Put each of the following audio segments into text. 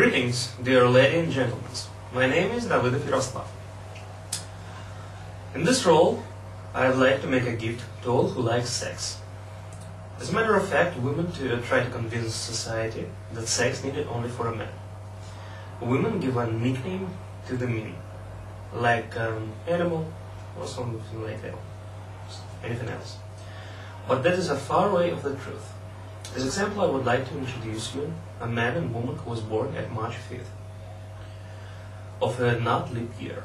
Greetings, dear ladies and gentlemen. My name is David Yaroslav. In this role, I'd like to make a gift to all who like sex. As a matter of fact, women try to convince society that sex needed only for a man. Women give a nickname to the men, like animal or something like that, anything else. But that is a far away of the truth. As example, I would like to introduce you a man and woman who was born at March 5th of a not leap year.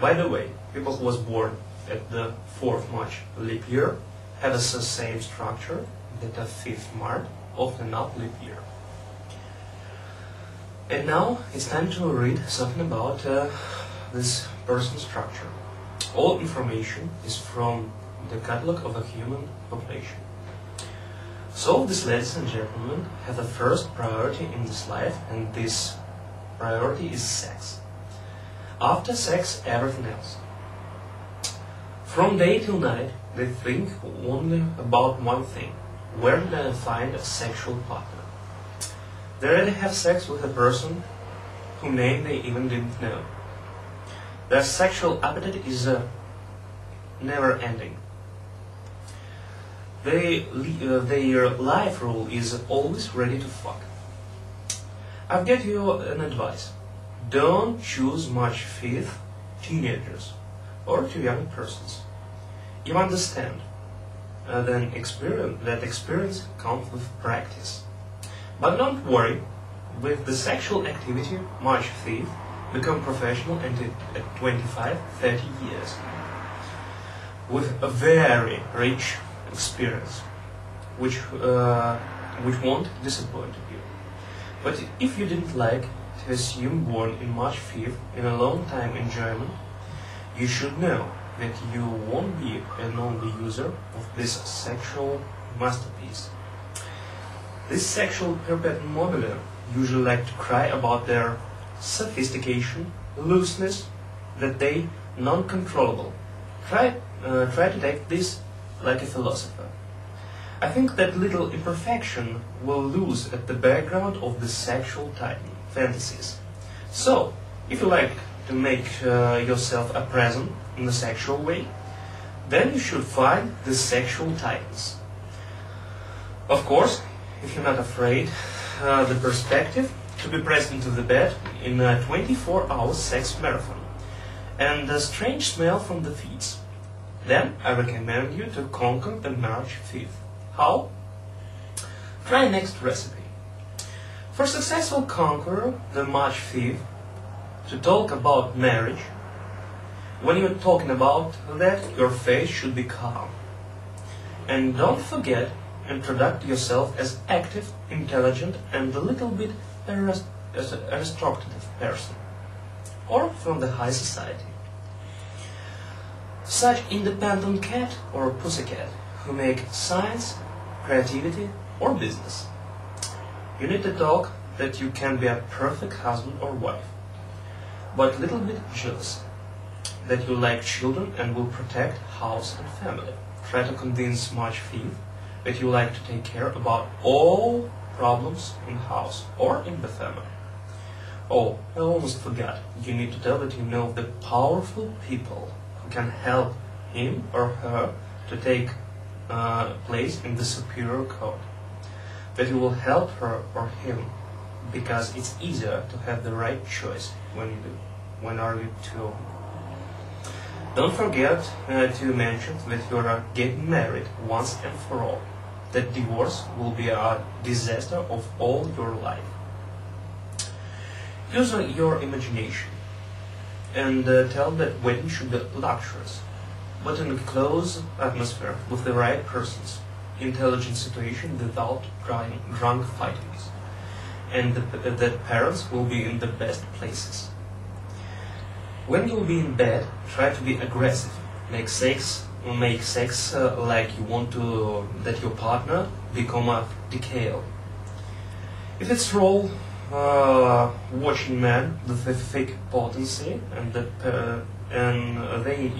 By the way, people who was born at the 4th March leap year have the same structure that the 5th March of the not leap year. And now it's time to read something about this person's structure. All information is from the catalog of a human population. So these ladies and gentlemen have the first priority in this life, and this priority is sex. After sex, everything else. From day till night, they think only about one thing: where did I find a sexual partner? They already have sex with a person whose name they even didn't know. Their sexual appetite is never ending. Their life rule is always ready to fuck. I'll give you an advice. Don't choose March 5th teenagers or too young persons. You understand that experience comes with practice. But don't worry, with the sexual activity, March 5th, become professional and at 25-30 years with a very rich experience, which won't disappoint you. But if you didn't like to assume born in March 5th in a long time enjoyment, you should know that you won't be an only user of this sexual masterpiece. This sexual perpetuum mobile usually like to cry about their sophistication, looseness, that they noncontrollable. Try to take this like a philosopher. I think that little imperfection will lose at the background of the sexual titan, fantasies. So, if you like to make yourself a present in the sexual way, then you should find the sexual titans. Of course, if you're not afraid, the perspective to be pressed into the bed in a 24-hour sex marathon, and the strange smell from the feet. Then I recommend you to conquer the March 5th. How? Try next recipe. For successful conqueror the March 5th, to talk about marriage, when you're talking about that, your face should be calm. And don't forget, introduce yourself as active, intelligent, and a little bit aristocratic person, or from the high society. Such independent cat or pussycat who make science, creativity, or business. You need to talk that you can be a perfect husband or wife, but a little bit jealous, that you like children and will protect house and family. Try to convince March 5th that you like to take care about all problems in the house or in the family. Oh, I almost forgot. You need to tell that you know the powerful people who can help him or her to take place in the superior court. That you will help her or him because it's easier to have the right choice when are you two. Don't forget to mention that you are getting married once and for all. That divorce will be a disaster of all your life. Use your imagination and tell that wedding should be luxurious, but in a close atmosphere with the right persons, intelligent situation without drunk fightings, and that parents will be in the best places. When you'll be in bed, try to be aggressive. Make sex like you want to that your partner become a decal. If it's role watching man with a thick potency and then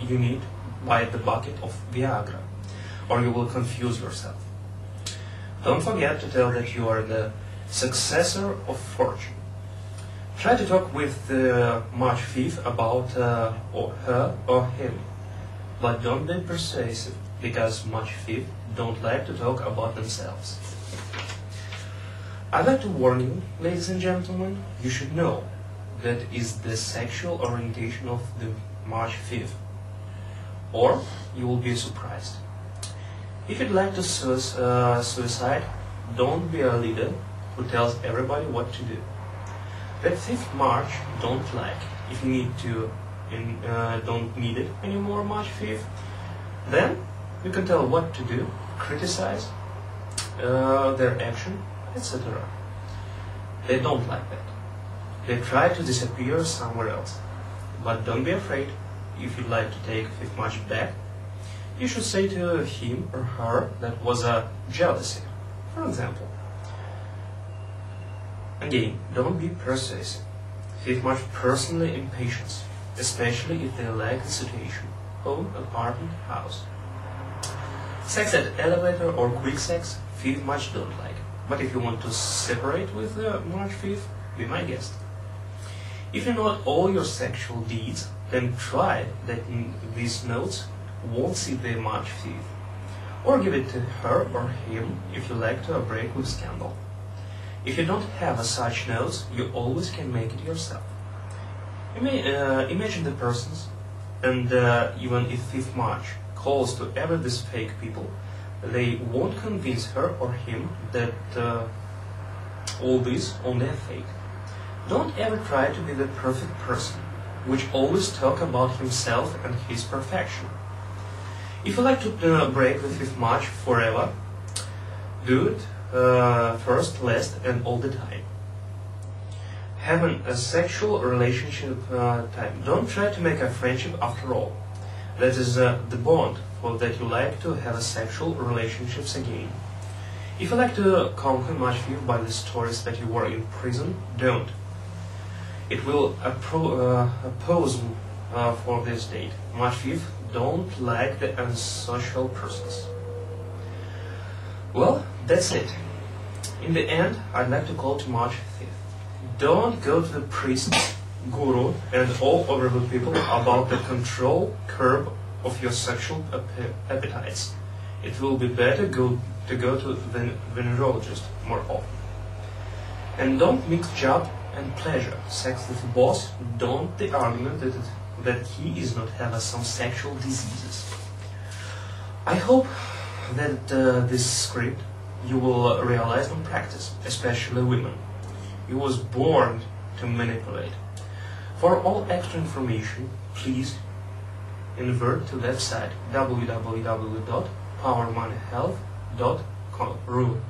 you need buy the bucket of Viagra, or you will confuse yourself. Don't forget to tell that you are the successor of fortune. Try to talk with March 5th about or her or him, but don't be persuasive, because March 5th don't like to talk about themselves. I'd like to warn you, ladies and gentlemen, you should know that is the sexual orientation of the March 5th, or you will be surprised. If you'd like to suicide, don't be a leader who tells everybody what to do. That 5th March don't like. If you need to, don't need it anymore March 5th, then you can tell what to do, criticize their action, etc. They don't like that. They try to disappear somewhere else. But don't be afraid. If you'd like to take 5th March back, you should say to him or her that was a jealousy, for example. Again, don't be persuasive. 5th March personally impatience, especially if they like the situation. Home, apartment, house. Sex at elevator or quick sex, 5th March don't like. But if you want to separate with March 5th, be my guest. If you know all your sexual deeds, then try that these notes won't see the March 5th. Or give it to her or him if you like to break with scandal. If you don't have such notes, you always can make it yourself. Imagine the persons, and even if 5th March calls to ever these fake people, they won't convince her or him that all this only a fake. Don't ever try to be the perfect person, which always talk about himself and his perfection. If you like to break the 5th March forever, do it first, last, and all the time. Having a sexual relationship time. Don't try to make a friendship after all. That is the bond for that you like to have a sexual relationships again. If you like to conquer March 5th by the stories that you were in prison, don't. It will oppose for this date. March 5th don't like the unsocial persons. Well, that's it. In the end, I'd like to call to March 5th. Don't go to the priest, guru, and all other people about the control curb of your sexual appetites. It will be better to go to the venerologist more often. And don't mix job and pleasure. Sex with the boss, don't the argument that he is not have some sexual diseases. I hope that this script you will realize and practice, especially women. You was born to manipulate. For all extra information, please invert to website www.powermoneyhealth.ru.